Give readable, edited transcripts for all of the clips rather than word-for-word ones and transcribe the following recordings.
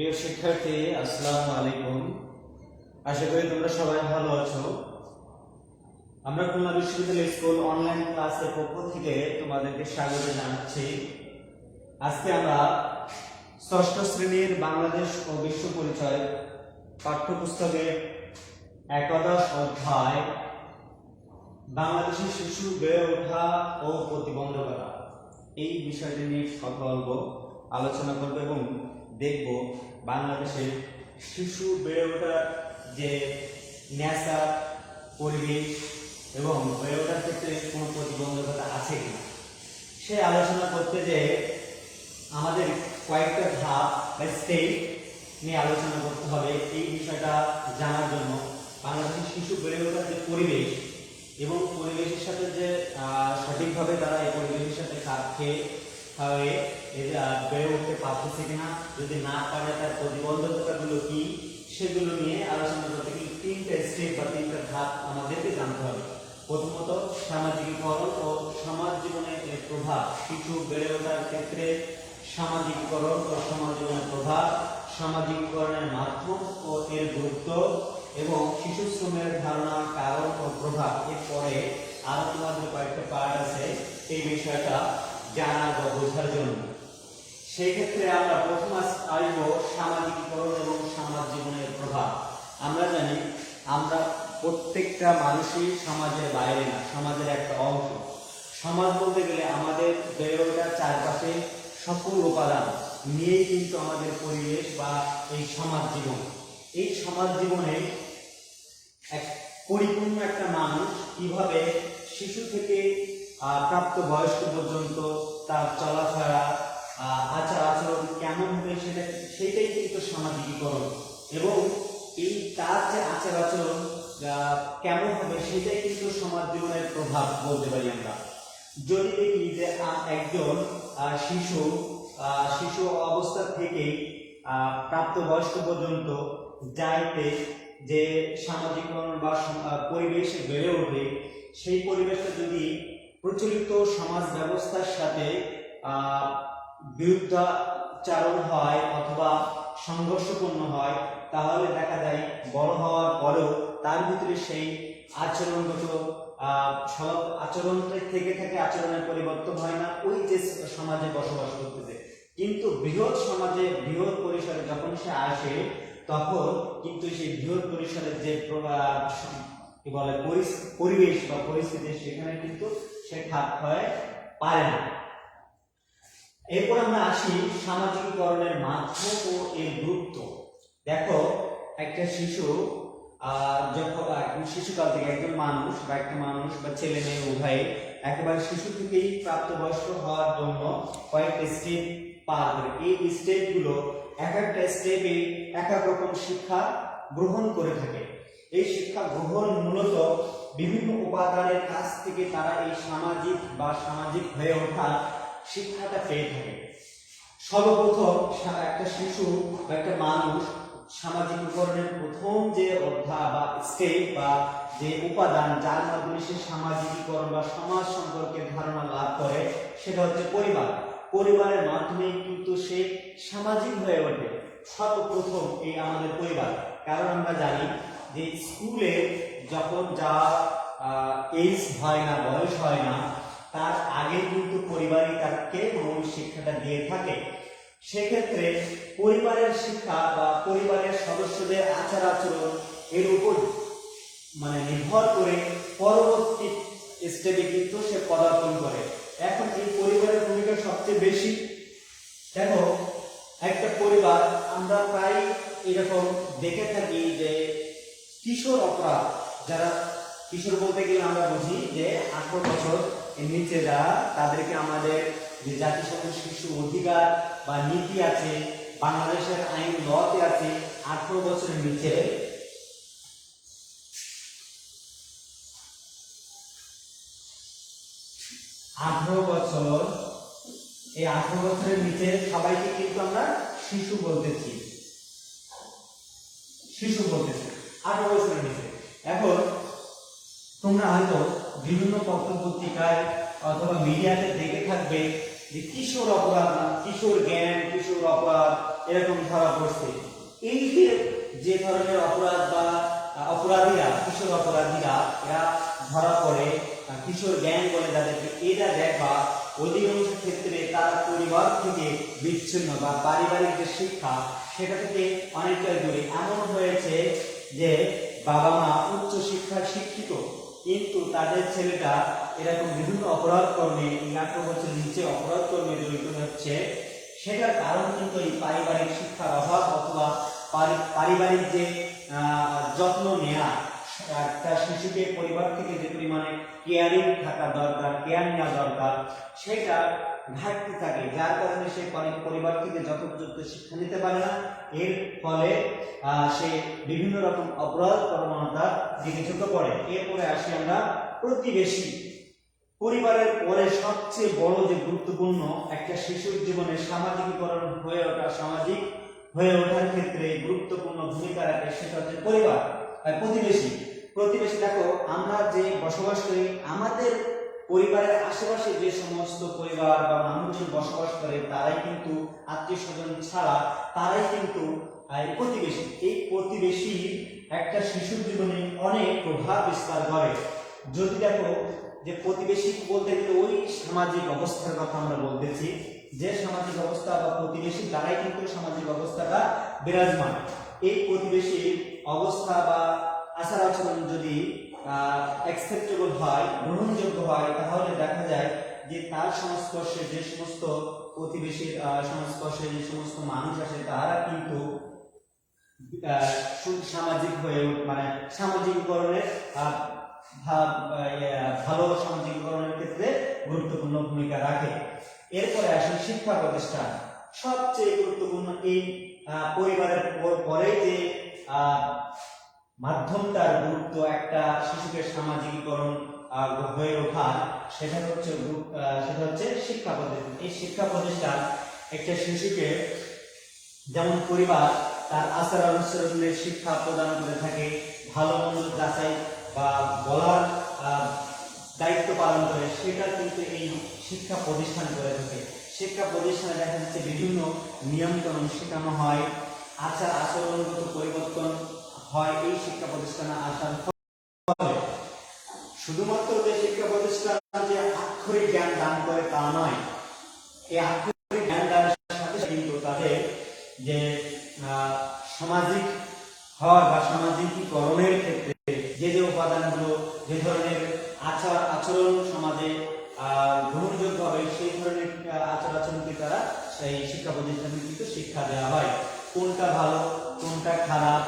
প্রিয় শিক্ষার্থী, আসসালামু আলাইকুম। আশা করি তোমরা সবাই ভালো আছো। আমরা খুলনা বিশ্ববিদ্যালয় স্কুল অনলাইন ক্লাসের পক্ষ থেকে তোমাদেরকে স্বাগত জানাচ্ছি। আজকে আমরা ষষ্ঠ শ্রেণীর বাংলাদেশ ও বিশ্ব পরিচয় পাঠ্যপুস্তকের একাদশ অধ্যায় বাংলাদেশের শিশু বেড়ে ওঠা ও প্রতিবন্ধকতা এই বিষয়টি নিয়ে কথা বলবো, আলোচনা করবো এবং দেখব বাংলাদেশের শিশু বেড়ে ওঠার যে নেশা পরিবেশ এবং বেড়ে ওঠার ক্ষেত্রে কোনো প্রতিবন্ধকতা আছে কিনা সে আলোচনা করতে যে আমাদের কয়েকটা ধাপ বা স্টেপ নিয়ে আলোচনা করতে হবে। এই বিষয়টা জানার জন্য বাংলাদেশের শিশু বেড়ে ওঠার যে পরিবেশ এবং পরিবেশের সাথে যে সঠিকভাবে তারা এই পরিবেশের সাথে খাপ খেয়ে বেড়ে উঠতে পারতেছে কিনা, যদি না পারে তার প্রতিবন্ধকতাগুলো কি, সেগুলো নিয়ে আলোচনা করতে গেলে তিনটা স্টেপ বা তিনটা ধাপ আমাদেরকে জানতে হবে। প্রথমত সামাজিকীকরণ ও সমাজ জীবনের এর প্রভাব, শিশু বেড়ে ওঠার ক্ষেত্রে সামাজিকীকরণ ও সমাজ জীবনের প্রভাব, সামাজিকীকরণের মাধ্যম ও এর গুরুত্ব এবং শিশু শ্রমের ধারণা, কারণ ও প্রভাব। এরপরে আরো তোমাদের কয়েকটা পার্ট আছে এই বিষয়টা জানার বা বোঝার জন্য। সেই ক্ষেত্রে আমরা প্রথম আসবো সামাজিকীকরণ এবং সমাজ জীবনের প্রভাব। আমরা জানি আমরা প্রত্যেকটা মানুষই সমাজের বাইরে না, সমাজের একটা অংশ। সমাজ বলতে গেলে আমাদের বেড়ে ওঠার চারপাশে সকল উপাদান নিয়েই কিন্তু আমাদের পরিবেশ বা এই সমাজ জীবন। এই সমাজ জীবনে এক পরিপূর্ণ একটা মানুষ কিভাবে শিশু থেকে প্রাপ্ত বয়স্ক পর্যন্ত তার চলাফেরা, আচার আচরণ কেমন হবে সেটাই কিন্তু সামাজিকীকরণ। এবং এই তার যে আচার আচরণ কেমন হবে সেটাই কিন্তু সমাজ জীবনের প্রভাব বলতে পারি আমরা। যদি দেখি যে একজন শিশু অবস্থা থেকেই প্রাপ্তবয়স্ক পর্যন্ত যাইতে যে সামাজিকীকরণ বা পরিবেশে বেড়ে ওঠে, সেই পরিবেশটা যদি প্রচলিত সমাজ ব্যবস্থার সাথে বিরুদ্ধাচারণ হয় অথবা সংঘর্ষপূর্ণ হয়, তাহলে দেখা যায় বড় হওয়ার পরেও তার ভিতরে সেই আচরণগত আচরণটা থেকে থাকে, আচরণের পরিবর্তন হয় না ওই যে সমাজে বসবাস করতেছে। কিন্তু বৃহৎ সমাজে বৃহৎ পরিসরে যখন সে আসে, তখন কিন্তু সেই বৃহৎ পরিসরের যে কি বলে পরিবেশ বা পরিস্থিতি, সেখানে কিন্তু সে খাপ খাওয়াতে পারে না। এরপর আমরা আসি সামাজিকীকরণের মাধ্যম ও এর গুরুত্ব। দেখো, একটা শিশু যখন শিশুকাল থেকে একজন মানুষ বা ছেলে মেয়ে উভয় একেবারে শিশু থেকেই প্রাপ্তবয়স্ক হওয়ার জন্য কয়েকটা স্টেপ পার করে। এই স্টেপগুলো এক একটা স্টেপে এক এক রকম শিক্ষা গ্রহণ করে থাকে। এই শিক্ষা গ্রহণ মূলত বিভিন্ন উপাদানের কাছ থেকে তারা এই সামাজিক হয়ে ওঠা শিক্ষাটা পেয়ে থাকে। সর্বপ্রথম একটা শিশু বা একটা মানুষ সামাজিকীকরণের প্রথম যে অধ্যায় বা স্টেপ বা যে উপাদান যার মাধ্যমে সে সামাজিকীকরণ বা সমাজ সম্পর্কে ধারণা লাভ করে, সেটা হচ্ছে পরিবার। পরিবারের মাধ্যমে কিন্তু সে সামাজিক হয়ে ওঠে সর্বপ্রথম এই আমাদের পরিবার। কারণ আমরা জানি যে স্কুলে যখন এজ হয় না, বয়স হয় না, তার আগে কিন্তু পরিবারই তাকে মূল শিক্ষাটা দিয়ে থাকে। সেক্ষেত্রে পরিবারের শিক্ষা বা পরিবারের সদস্যদের আচার আচরণ এর উপর নির্ভর করে পরবর্তী স্টেপে কিন্তু সে পদার্পণ করে। এখন এই পরিবারের ভূমিকা সবচেয়ে বেশি। দেখো, একটা পরিবার আমরা প্রায় এরকম দেখে থাকি যে কিশোর অপরাধ, যারা কিশোর বলতে গেলে আমরা বুঝি যে 18 বছর এর নিচে যারা, তাদেরকে আমাদের যে জাতিসংঘ শিশু অধিকার বা নীতি আছে, বাংলাদেশের আইন লতে আছে 18 বছরের নিচে 18 বছর, এই 18 বছরের নিচে সবাইকে কিন্তু আমরা শিশু বলতেছি 18 বছরের নিচে। এখন তোমরা হয়তো বিভিন্ন পত্র পত্রিকায় অথবা মিডিয়াতে দেখে থাকবে যে কিশোর অপরাধ, কিশোর জ্ঞান, কিশোর অপরাধ, এরকম ধরা পড়ছে। এই যে ধরনের অপরাধ বা অপরাধীরা, কিশোর অপরাধীরা এরা ধরা পড়ে, কিশোর গ্যাং বলে যাদেরকে, এরা দেখবা অধিকাংশ ক্ষেত্রে তার পরিবার থেকে বিচ্ছিন্ন বা পারিবারিক যে শিক্ষা সেটা থেকে অনেকটা দূরে। এমন হয়েছে যে বাবা মা উচ্চ শিক্ষায় শিক্ষিত, কিন্তু তাদের ছেলেটা এরকম বিভিন্ন অপরাধ কর্মে, 18 বছরের নিচে অপরাধ কর্মে জড়িত হচ্ছে। সেটার কারণ কিন্তু এই পারিবারিক শিক্ষার অভাব অথবা পারিবারিক যে যত্ন নেওয়া, একটা শিশুকে পরিবার থেকে যে পরিমাণে কেয়ারিং থাকা দরকার, কেয়ার নেওয়া দরকার, সেটা ঘাটতি থাকে, যার কারণে সে পরিবার থেকে যথোপযুক্ত শিক্ষা নিতে পারে না। এর ফলে সে বিভিন্ন রকম অপরাধ প্রবণতার দিকে ঝুঁকে পড়ে। এরপরে আসি আমরা প্রতিবেশী। পরিবারের পরে সবচেয়ে বড় যে গুরুত্বপূর্ণ একটা শিশুর জীবনে সামাজিকীকরণ হয়ে ওঠা, সামাজিক হয়ে ওঠার ক্ষেত্রে গুরুত্বপূর্ণ ভূমিকা রাখে, সেটা হচ্ছে পরিবার। প্রতিবেশী দেখো, আমরা যে বসবাস করি, আমাদের পরিবারের আশেপাশে যে সমস্ত পরিবার বা মানুষজন বসবাস করে, তারাই কিন্তু আত্মীয় স্বজন ছাড়া তারাই কিন্তু প্রতিবেশী। এই প্রতিবেশী একটা শিশুর জীবনে অনেক প্রভাব বিস্তার করে। যদি দেখো যে প্রতিবেশী বলতে গেলে ওই সামাজিক অবস্থার কথা আমরা বলতেছি, যে সামাজিক অবস্থা বা প্রতিবেশী দ্বারাই কিন্তু সামাজিক অবস্থাটা বিরাজমান। এই প্রতিবেশীর অবস্থা বা আচার আচরণ যদি অ্যাকসেপ্টেবল হয়, গ্রহণযোগ্য হয়, তাহলে দেখা যায় যে তার সংস্পর্শে যে সমস্ত প্রতিবেশীর সংস্পর্শে যে সমস্ত মানুষ আসে, তারা কিন্তু সামাজিক হয়ে মানে সামাজিকীকরণের ভালো সামাজিকীকরণের ক্ষেত্রে গুরুত্বপূর্ণ ভূমিকা রাখে। এরপরে আসে শিক্ষা প্রতিষ্ঠান। সবচেয়ে গুরুত্বপূর্ণ এই পরিবারের পরে যে মাধ্যমটার গুরুত্ব একটা শিশুকে সামাজিকীকরণ হয়ে ওঠার, সেটা হচ্ছে শিক্ষা প্রতিষ্ঠান। এই শিক্ষা প্রতিষ্ঠান একটা শিশুকে, যেমন পরিবার তার আচার অনুসরণের শিক্ষা প্রদান করে থাকে, ভালো মন্দ যাচাই বা বলার দায়িত্ব পালন করে, সেটা কিন্তু এই শিক্ষা প্রতিষ্ঠান করে থাকে। শিক্ষা প্রতিষ্ঠানে দেখা যাচ্ছে বিভিন্ন নিয়মকানুন শেখানো হয়, আচার আচরণগত পরিবর্তন হয় এই শিক্ষা প্রতিষ্ঠানে আসার ফলে। শুধুমাত্র যে শিক্ষা প্রতিষ্ঠান যে আক্ষরিক জ্ঞান দান করে তা নয়, এই আক্ষরিক জ্ঞান দানের সাথে কিন্তু তাদের যে সামাজিক হওয়ার বা সামাজিকীকরণের ক্ষেত্রে যে উপাদানগুলো, যে ধরনের আচার আচরণ সমাজে গ্রহণযোগ্য হবে, সেই ধরনের আচার আচরণকে তারা সেই শিক্ষা প্রতিষ্ঠানে কিন্তু শিক্ষা দেওয়া হয়। কোনটা ভালো, কোনটা খারাপ,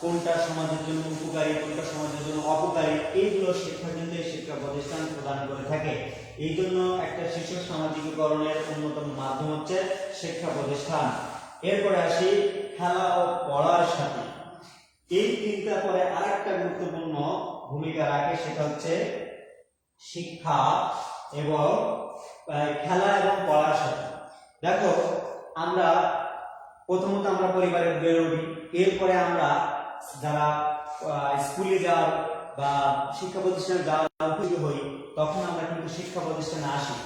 কোনটা সমাজের জন্য উপকারী, কোনটা সমাজের জন্য অপকারী, এইগুলো শিক্ষা কিন্তু এই শিক্ষা প্রতিষ্ঠান প্রদান করে থাকে। এই জন্য একটা শিশুর সামাজিকীকরণের অন্যতম মাধ্যম হচ্ছে শিক্ষা প্রতিষ্ঠান। এরপরে আসি খেলা ও পড়ার সাথে। এই তিনটা পরে আরেকটা গুরুত্বপূর্ণ ভূমিকা রাখে, সেটা হচ্ছে শিক্ষা এবং খেলা এবং পড়ার সাথে। দেখো, আমরা প্রথমত আমরা পরিবারের বেড়ে উঠি, এরপরে আমরা যারা স্কুলে যাওয়ার বা শিক্ষা প্রতিষ্ঠানে যাওয়ার উপযোগী হই, তখন আমরা কিন্তু শিক্ষা প্রতিষ্ঠানে আসি।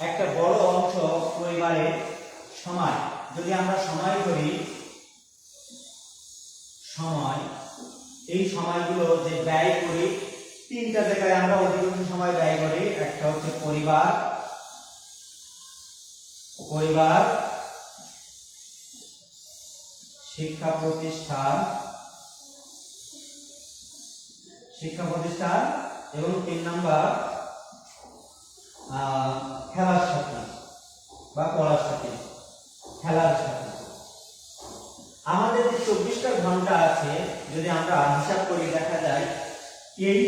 একটা বড় অংশ পরিবারের সময়, যদি আমরা সময় করি, এই সময়গুলো যে ব্যয় করি, তিনটা জায়গায় আমরা অধিকাংশ সময় ব্যয় করি। একটা হচ্ছে পরিবার, শিক্ষা প্রতিষ্ঠান এবং 3 নাম্বার খেলার সাথে বা পড়ার সাথে, খেলার সাথে। আমাদের যে 24টা ঘন্টা আছে, যদি আমরা হিসাব করি, দেখা যায় এই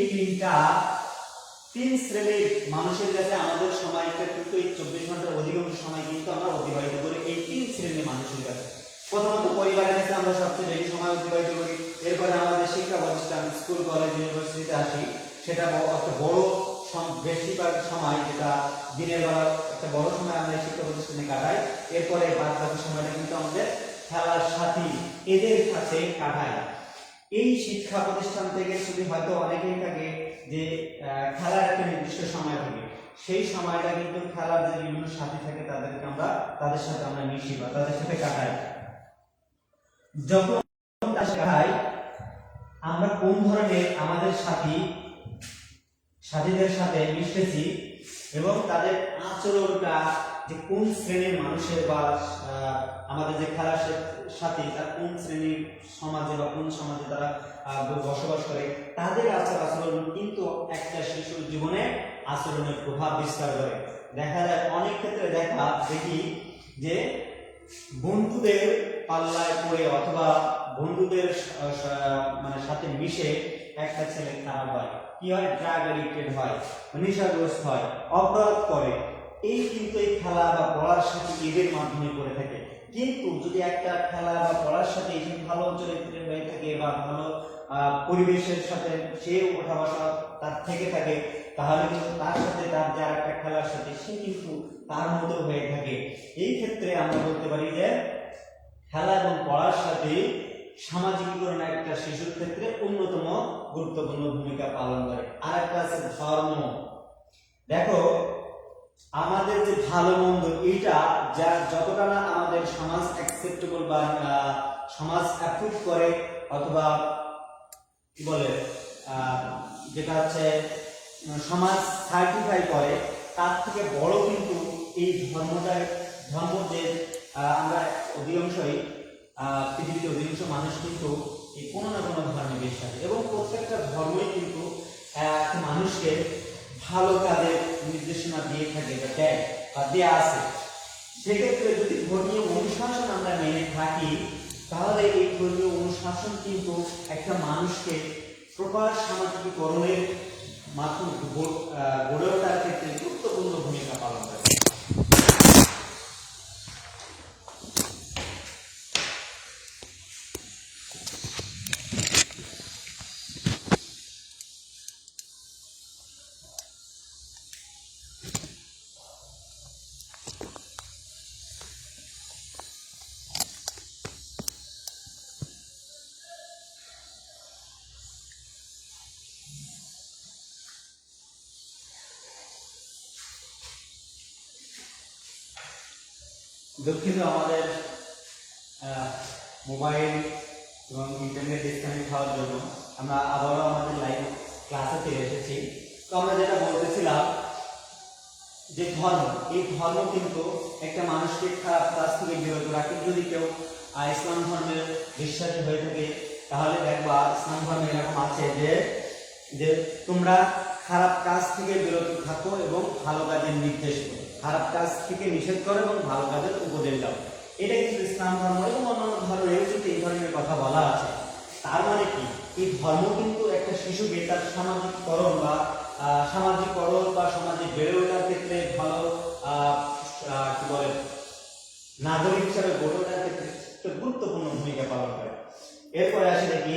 তিন শ্রেণীর মানুষের কাছে আমাদের সময়টা কিন্তু এই 24 ঘন্টার অধিকাংশ সময় কিন্তু আমরা অতিবাহিত করি এই 3 শ্রেণীর মানুষের কাছে। প্রথমত পরিবারের কাছে আমরা সবচেয়ে বেশি সময় অতিবাহিত করি, এরপরে আমাদের শিক্ষা প্রতিষ্ঠান, স্কুল, কলেজ, ইউনিভার্সিটিতে আসি, সেটা একটা বড় বেশিরভাগ সময়, যেটা দিনের বেলা একটা বড় সময় আমরা শিক্ষা প্রতিষ্ঠানে কাটাই। এরপরে বাদ বাকি সময়টা কিন্তু আমাদের খেলার সাথী এদের কাছে কাটাই। এই শিক্ষা প্রতিষ্ঠান থেকে শুধু হয়তো অনেকেই থাকে যে খেলার একটা নির্দিষ্ট সময় থাকে, সেই সময়টা কিন্তু খেলার যে বিভিন্ন সাথী থাকে তাদের সাথে আমরা মিশি বা তাদের সাথে কাটাই। যখন শেখায় আমরা কোন ধরনের আমাদের সাথীদের সাথে মিশেছি এবং তাদের আচরণটা যে কোন শ্রেণীর মানুষের বা আমাদের যে খেলার সাথী তার কোন শ্রেণীর সমাজে বা কোন সমাজে তারা বসবাস করে, তাদের আচরণ কিন্তু একটা শিশুর জীবনে আচরণের প্রভাব বিস্তার করে। দেখা যায় অনেক ক্ষেত্রে দেখি যে বন্ধুদের পাল্লায় পড়ে অথবা বন্ধুদের মানে সাথে মিশে একটা ছেলে খারাপ হয়, কি হয়, ড্রাগ এডিক্টেড হয়, নেশাগ্রস্ত হয়, অপরাধ করে। এই কিন্তু এই খেলা বা পড়ার সাথে এদের মাধ্যমে করে থাকে। কিন্তু যদি একটা খেলা বা পড়ার সাথে ভালো চরিত্রের হয়ে থাকে বা ভালো পরিবেশের সাথে সে ওঠা বসা তার থেকে থাকে, তাহলে কিন্তু তার সাথে তার যে আর একটা খেলার সাথে সে কিন্তু তার মতো হয়ে থাকে। এই ক্ষেত্রে আমরা বলতে পারি যে খেলা এবং পড়ার সাথে সামাজিকীকরণ একটা শিশুর ক্ষেত্রে অন্যতম গুরুত্বপূর্ণ ভূমিকা পালন করে। আর একটা আছে ধর্ম। দেখো আমাদের যে ভালো মন্দ এইটা যা যতটা না আমাদের সমাজ অ্যাকসেপ্টেবল বা সমাজ অ্যাপ্রুভ করে অথবা কি বলে যেটা হচ্ছে সমাজ সার্টিফাই করে, তার থেকে বড় কিন্তু এই ধর্ম যে আমরা অধিকাংশই পৃথিবীতে অধিকাংশ মানুষ কিন্তু এই কোনো না কোনো ধর্মে বিশ্বাস, এবং প্রত্যেকটা ধর্মই কিন্তু মানুষকে ভালো কাজের নির্দেশনা দিয়ে থাকে বা দেয় বা দেয়া আছে। সেক্ষেত্রে যদি ধর্মীয় অনুশাসন আমরা মেনে থাকি, তাহলে এই ধর্মীয় অনুশাসন কিন্তু একটা মানুষকে প্রপার সামাজিকীকরণের মাধ্যমে গড়ে ওঠার ক্ষেত্রে গুরুত্বপূর্ণ ভূমিকা পালন করে। দুঃখিত, আমাদের মোবাইল এবং ইন্টারনেট ডিসকানেক্ট হওয়ার জন্য আমরা আবারও আমাদের লাইভ ক্লাসে ফিরে এসেছি। তো আমরা যেটা বলতেছিলাম যে ধর্ম, এই ধর্ম কিন্তু একটা মানুষকে খারাপ কাজ থেকে বিরত রাখে। যদি কেউ ইসলাম ধর্মের বিশ্বাসী হয়ে থাকে, তাহলে দেখবা ইসলাম ধর্মে এরকম আছে যে তোমরা খারাপ কাজ থেকে বিরত থাকো এবং ভালো কাজের নির্দেশ করো, খারাপ কাজ থেকে নিষেধ করো এবং ভালো কাজের উপদেশ দাও। এটা কিন্তু ইসলাম ধর্ম এবং অন্যান্য ধর্মেও কিন্তু এই ধরনের কথা বলা আছে। তার মানে কি, এই ধর্ম কিন্তু একটা শিশুকে তার সামাজিককরণ বা সমাজে বেড়ে ওঠার ক্ষেত্রে ভালো কি বলে নাগরিক হিসাবে গড়ে ওঠার ক্ষেত্রে একটা গুরুত্বপূর্ণ ভূমিকা পালন করে। এরপরে আসে দেখি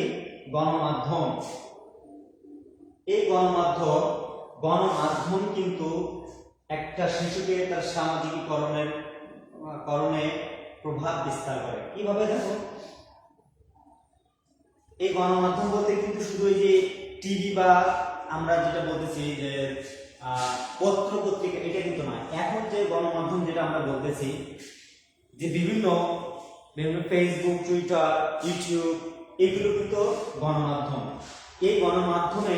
গণমাধ্যম। এই গণমাধ্যম কিন্তু একটা শিশুকে তার সামাজিকীকরণে প্রভাব বিস্তার করে। কিভাবে দেখো, এই গণমাধ্যম বলতে কিন্তু শুধু এই যে টিভি বা আমরা যেটা বলতেছি যে পত্র পত্রিকা, এটা কিন্তু নয়। এখন যে গণমাধ্যম যেটা আমরা বলতেছি যে বিভিন্ন ফেসবুক, টুইটার, ইউটিউব, এগুলো কিন্তু গণমাধ্যম। এই গণমাধ্যমে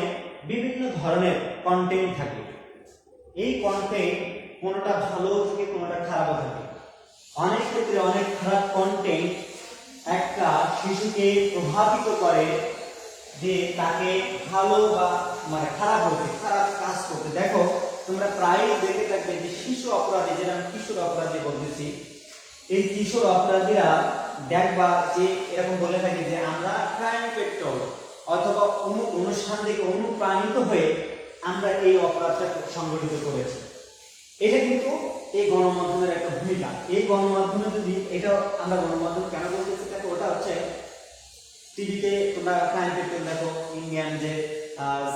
বিভিন্ন ধরনের কন্টেন্ট থাকে। এই কন্টেন্ট কোনোটা ভালো থাকে, কোনোটা খারাপও থাকে। অনেক ক্ষেত্রে অনেক খারাপ কন্টেন্ট একটা শিশুকে প্রভাবিত করে যে তাকে ভালো বা মানে খারাপ হতে, খারাপ কাজ করতে। দেখো তোমরা প্রায়ই দেখে থাকবে যে শিশু অপরাধী, যেটা আমি কিশোর অপরাধী বলতেছি, এই কিশোর অপরাধীরা দেখবা যে এরকম বলে থাকে যে আমরা ক্রাইম পেট্রোল অথবা অমুক অনুষ্ঠান থেকে অনুপ্রাণিত হয়ে আমরা এই অপরাধটা সংগঠিত করেছি। এটা কিন্তু এই গণমাধ্যমের একটা ভূমিকা। এই গণমাধ্যমে যদি এটা আমরা গণমাধ্যম কেন বলতেছি, দেখো ওটা হচ্ছে টিভিতে তোমরা ক্রাইম পেট্রোল দেখো, ইন্ডিয়ান যে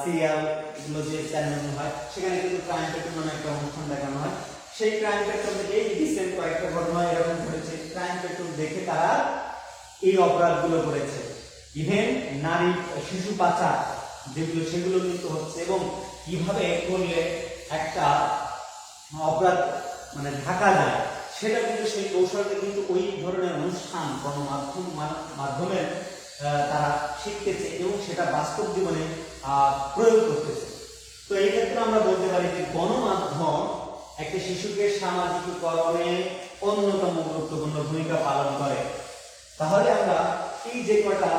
সিরিয়াল এগুলো যে চ্যানেল হয়, সেখানে কিন্তু ক্রাইম পেট্রোল নামে একটা অনুষ্ঠান দেখানো হয়। সেই ক্রাইম পেট্রোল থেকে এই রিসেন্ট কয়েকটা ঘটনা এরকম ঘটেছে, ক্রাইম পেট্রোল দেখে তারা এই অপরাধগুলো করেছে। ইভেন নারী শিশু পাচার যেগুলো, সেগুলো কিন্তু হচ্ছে, এবং কিভাবে করলে একটা অপরাধ মানে ঢাকা যায়, সেটা কিন্তু সেই কৌশলটা কিন্তু ওই ধরনের অনুষ্ঠান প্রতিষ্ঠান গণমাধ্যম মাধ্যমের তারা শিখতেছে এবং সেটা বাস্তব জীবনে প্রয়োগ করতেছে। তো এই ক্ষেত্রে আমরা বলতে পারি যে গণমাধ্যম একটা শিশুকে সামাজিকীকরণে অন্যতম গুরুত্বপূর্ণ ভূমিকা পালন করে। তাহলে আমরা এই যে কয়টা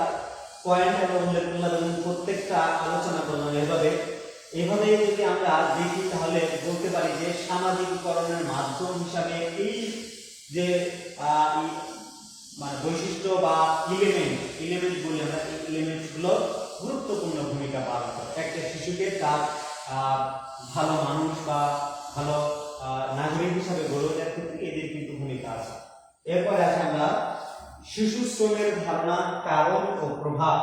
পয়েন্ট আমরা উল্লেখ করলাম এবং প্রত্যেকটা আলোচনা করলাম এভাবে যদি আমরা দেখি তাহলে বলতে পারি যে সামাজিকীকরণের মাধ্যম হিসাবে এই যে মানে বৈশিষ্ট্য বা এলিমেন্ট বলি আমরা, এই এলিমেন্টগুলো গুরুত্বপূর্ণ ভূমিকা পালন করে একটা শিশুকে তার ভালো মানুষ বা ভালো নাগরিক হিসাবে গড়ে ওঠার ক্ষেত্রে এদের কিন্তু ভূমিকা আছে। এরপরে আসে আমরা শিশু শ্রমের ধারণা, কারণ ও প্রভাব।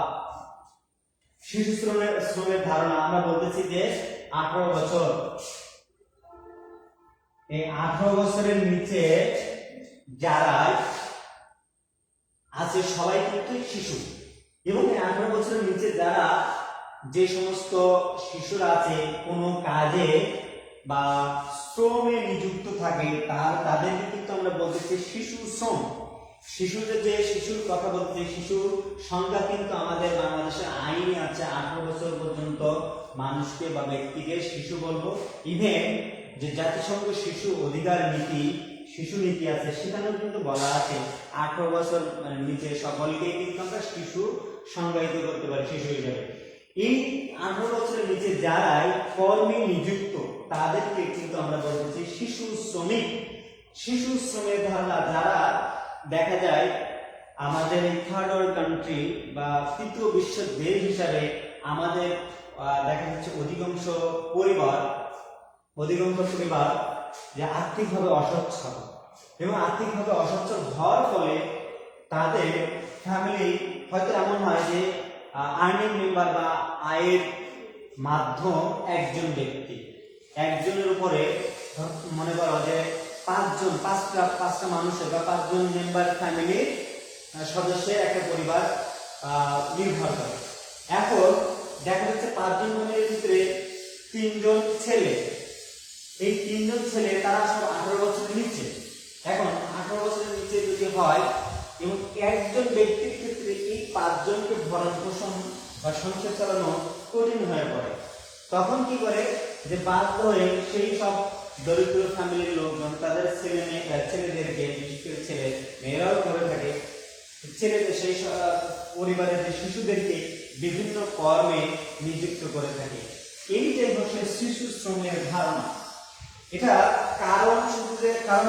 শিশু শ্রমের ধারণা আমরা বলতেছি যে 18 বছর, এই 18 বছরের নিচে যারা আছে সবাই কিন্তু শিশু, এবং এই 18 বছরের নিচে যারা যে সমস্ত শিশুরা আছে কোনো কাজে বা শ্রমে নিযুক্ত থাকে তাদেরকে কিন্তু আমরা বলতেছি শিশু শ্রম। শিশুর কথা বলতে শিশুর সংখ্যা কিন্তু আমাদের বাংলাদেশের আইনে আছে 18 বছর পর্যন্ত মানুষকে বা ব্যক্তিকে শিশু বলবো। ইভেন যে জাতিসংঘ শিশু অধিকার নীতি, শিশু নীতি আছে, সেখানেও কিন্তু বলা আছে 18 বছর নিচে সকলকেই কিন্তু আমরা শিশু সংজ্ঞায়িত করতে পারি শিশু হিসেবে। এই 18 বছরের নিচে যারাই কর্মে নিযুক্ত তাদেরকে কিন্তু আমরা বলতেছি শিশু শ্রমিক। শিশু শ্রমের ধারণা যারা দেখা যায় আমাদের এই থার্ড ওয়ার্ল্ড কান্ট্রি বা তৃতীয় বিশ্বের দেশ হিসাবে আমাদের দেখা যাচ্ছে অধিকাংশ পরিবার যে আর্থিকভাবে অসচ্ছল, এবং আর্থিকভাবে অসচ্ছল হওয়ার ফলে তাদের ফ্যামিলি হয়তো এমন হয় যে আর্নিং মেম্বার বা আয়ের মাধ্যম একজন ব্যক্তি, একজনের উপরে মনে করো যে পাঁচটা মানুষের বা 5 জন মেম্বার ফ্যামিলির সদস্যের একটা পরিবার নির্ভর করে। এখন দেখা যাচ্ছে 5 জন ফ্যামিলির ভিতরে 3 জন ছেলে, এই 3 জন ছেলে তারা সব 18 বছরের নিচে। এখন 18 বছরের নিচে যদি হয় এবং একজন ব্যক্তির ক্ষেত্রে এই 5 জনকে ভরণ পোষণ বা সংসার চালানো কঠিন হয়ে পড়ে, তখন কি করে যে বাধ্য হয়ে সেই সব দরিদ্র ফ্যামিলির লোকজন তাদের ছেলেদেরকে, বিশেষ করে ছেলে মেয়েরাও করে থাকে, ছেলেদের সেই পরিবারের যে শিশুদেরকে বিভিন্ন কর্মে নিযুক্ত করে থাকে। এইটাই হচ্ছে শিশু শ্রমের ধারণা। এটা কারণ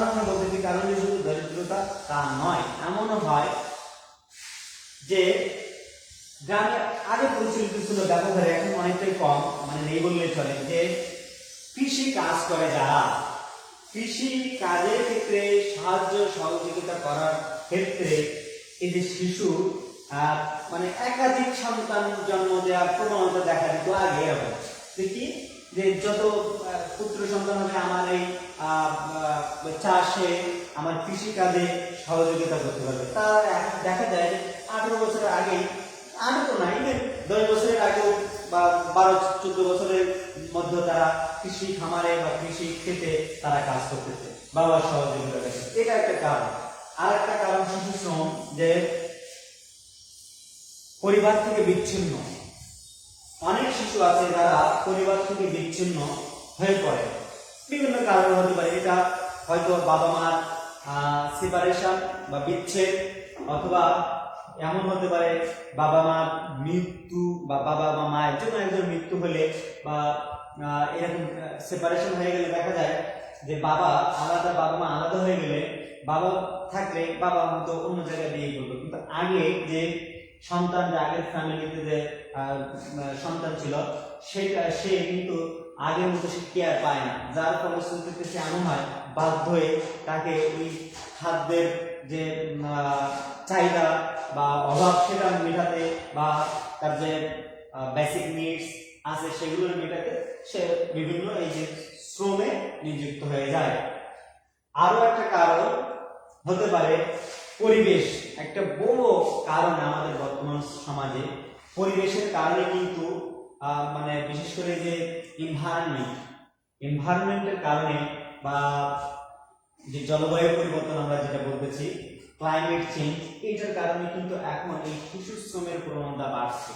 আমরা বলতে কারণ যে শুধু দরিদ্রতা তা নয়, এমনও হয় যে গ্রামে আগে পরিচালিত ছিল ব্যবহারে, এখন অনেকটাই কম, মানে নেই বললে চলে, যে কৃষি কাজ করে যারা, কৃষি কাজের ক্ষেত্রে সাহায্য সহযোগিতা করার ক্ষেত্রে এই যে শিশু মানে একাধিক সন্তান জন্ম দেওয়ার প্রবণতা দেখা দিত আগে। এরকম দেখি যে যত পুত্র সন্তান হবে আমার এই চাষে, আমার কৃষি কাজে সহযোগিতা করতে পারবে। তার দেখা যায় 18 বছরের আগেই, আগে তো নাই, 10 বছরের আগেও বা 12-14 বছরের মধ্যে তারা কৃষি খামারে বা কৃষি ক্ষেতে তারা কাজ করতেছে বাবার সহযোগিতা করছে। এটা একটা কারণ। আর একটা কারণ শিশু শ্রম, যে পরিবার থেকে বিচ্ছিন্ন। অনেক শিশু আছে যারা পরিবার থেকে বিচ্ছিন্ন হয়ে পড়ে, বিভিন্ন কারণে হতে পারে। এটা হয়তো বাবা মার সেপারেশন বা বিচ্ছেদ, অথবা এমন হতে পারে বাবা মার মৃত্যু বা বাবা বা মায়ের জন্য একজন মৃত্যু হলে বা এরকম সেপারেশন হয়ে গেলে দেখা যায় যে বাবা মা আলাদা হয়ে গেলে, বাবা থাকলে বাবা হয়তো অন্য জায়গায় বিয়ে করলো, কিন্তু আগে যে সন্তান, যে আগের ফ্যামিলিতে যে সন্তান ছিল সে কিন্তু আগের মতো সে কেয়ার পায় না, যার ফলশ্রুতিতে সে এমন হয় বাধ্য হয়ে তাকে ওই খাদ্যের যে চাহিদা বা অভাব সেটা মেটাতে, বা তার যে বেসিক নিডস আছে সেগুলো মেটাতে সে বিভিন্ন এই যে শ্রমে নিযুক্ত হয়ে যায়। আরো একটা কারণ হতে পারে পরিবেশ। একটা বড় কারণ আমাদের বর্তমান সমাজে পরিবেশের কারণে কিন্তু মানে বিশেষ করে যে এনভায়রনমেন্টের কারণে বা যে জলবায়ু পরিবর্তন আমরা যেটা বলতেছি, ক্লাইমেট চেঞ্জ, এটার কারণে কিন্তু এখন এই শিশু শ্রমের প্রবণতা বাড়ছে।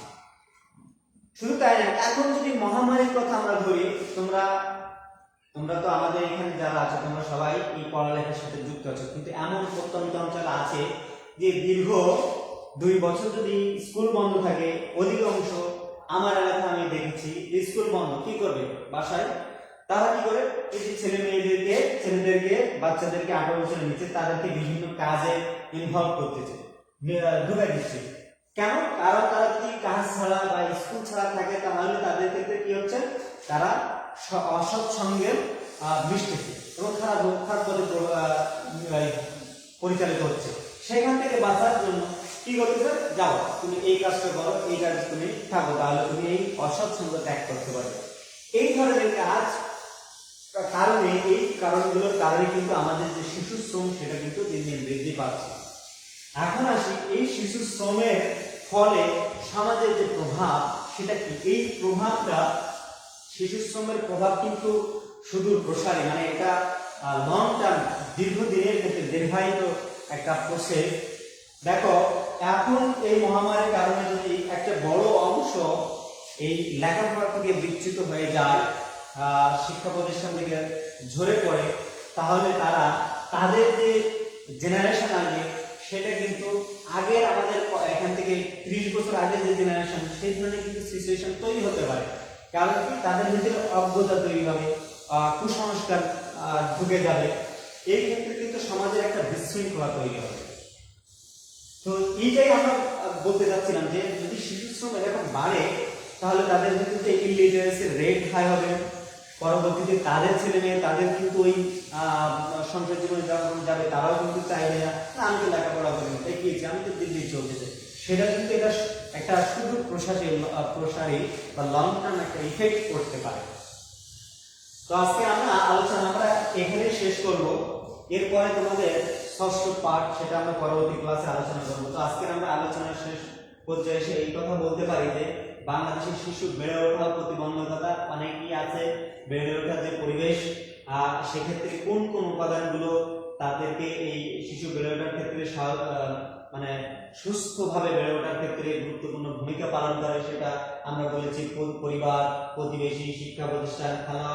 শুধু তাই না, এখন যদি মহামারীর কথা আমরা ধরি, তোমরা তো আমাদের এখানে যারা আছে তোমরা সবাই এই পড়ালেখার সাথে যুক্ত আছো, কিন্তু এমন প্রত্যন্ত অঞ্চল আছে যে দীর্ঘ 2 বছর যদি স্কুল বন্ধ থাকে, অধিকাংশ আমার এলাকায় আমি দেখেছি স্কুল বন্ধ, কি করবে বাসায় তারা কি করে, এই যে ছেলেদেরকে বাচ্চাদেরকে 18 বছরের নিচে তাদেরকে বিভিন্ন কাজে ইনভলভ করতেছে, ঢুকাই দিচ্ছে। কেন? কারণ তারা যদি কাজ ছাড়া বা স্কুল ছাড়া থাকে তাহলে তাদের ক্ষেত্রে কি হচ্ছে, তারা অসৎ সঙ্গে মিশতেছে এবং খারাপ পথে পরিচালিত হচ্ছে। সেখান থেকে বাঁচার জন্য কি করতেছে, যাও তুমি এই কাজটা করো, এই কাজ তুমি থাকো, তাহলে তুমি এই অসৎ সঙ্গ ত্যাগ করতে পারবে। এই ধরনের কাজ কারণে, এই কারণগুলোর কারণে কিন্তু আমাদের যে শিশু শ্রম সেটা কিন্তু দিন দিন বৃদ্ধি পাচ্ছে। এখন আসি এই শিশু শ্রমের ফলে সমাজের যে প্রভাব সেটা কি। এই প্রভাবটা, শিশু শ্রমের প্রভাব কিন্তু সুদূর প্রসারী, মানে এটা লং টার্ম, দীর্ঘদিনের ক্ষেত্রে দীর্ঘায়িত একটা প্রসেস। দেখো এখন এই মহামারীর কারণে যদি একটা বড় অংশ এই লেখাপড়া থেকে বিচ্যুত হয়ে যায়, শিক্ষা প্রতিষ্ঠান থেকে ঝরে পড়ে, তাহলে তারা তাদের যে জেনারেশন আসবে সেটা কিন্তু আগের আমাদের এখান থেকে 30 বছর আগের যে জেনারেশন, সেই ধরনের কিন্তু সিচুয়েশন তৈরি হতে পারে। কারণ কি, তাদের ভিতরে অজ্ঞতা তৈরি হবে, কুসংস্কার ঢুকে যাবে, এই ক্ষেত্রে কিন্তু সমাজের একটা বিশৃঙ্খলা তৈরি হবে। তো এইটাই আমরা বলতে চাচ্ছিলাম যে যদি শিশু শ্রম এরকম বাড়ে তাহলে তাদের ভিতরে ইলিটারেসি রেট হাই হবে, পরবর্তীতে তাদের ছেলে মেয়ে তাদের কিন্তু ওই সংসার জীবনে যখন যাবে তারাও কিন্তু চাইবে না আমি তো লেখাপড়া করি তাই কি আমি তো দিল্লি চলতে চাই, সেটা কিন্তু এটা একটা শুধু প্রসারী বা লং টার্ম একটা ইফেক্ট করতে পারে। তো আজকে আমরা এখানে শেষ করব, এরপরে তোমাদের ষষ্ঠ পার্ট সেটা আমরা পরবর্তী ক্লাসে আলোচনা করব। তো আজকে আমরা আলোচনার শেষ পর্যায়ে এসে এই কথা বলতে পারি যে বাংলাদেশের শিশু বেড়ে ওঠার প্রতিবন্ধকতা অনেকই আছে। বেড়ে ওঠার যে পরিবেশ, সেক্ষেত্রে কোন কোন উপাদানগুলো তাদেরকে এই শিশু বেড়ে ওঠার ক্ষেত্রে মানে সুস্থভাবে বেড়ে ওঠার ক্ষেত্রে গুরুত্বপূর্ণ ভূমিকা পালন করে সেটা আমরা বলেছি। পরিবার, প্রতিবেশী, শিক্ষা প্রতিষ্ঠান, খেলা,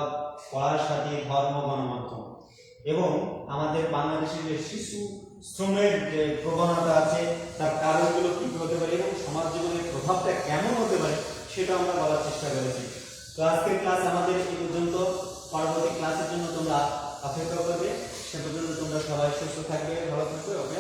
পড়ার সাথে ধর্ম, গণমাধ্যম এবং আমাদের বাংলাদেশের যে শিশু শ্রমের যে প্রবণতা আছে তার কারণগুলো কি হতে পারে এবং সমাজ জীবনের প্রভাবটা কেমন হতে পারে সেটা আমরা বলার চেষ্টা করেছি। তো আজকের ক্লাস আমাদের এই পর্যন্ত। পরবর্তী ক্লাসের জন্য তোমরা অপেক্ষা করবে, সে পর্যন্ত তোমরা সবাই সুস্থ থাকবে, ভালো থাকবে। ওকে।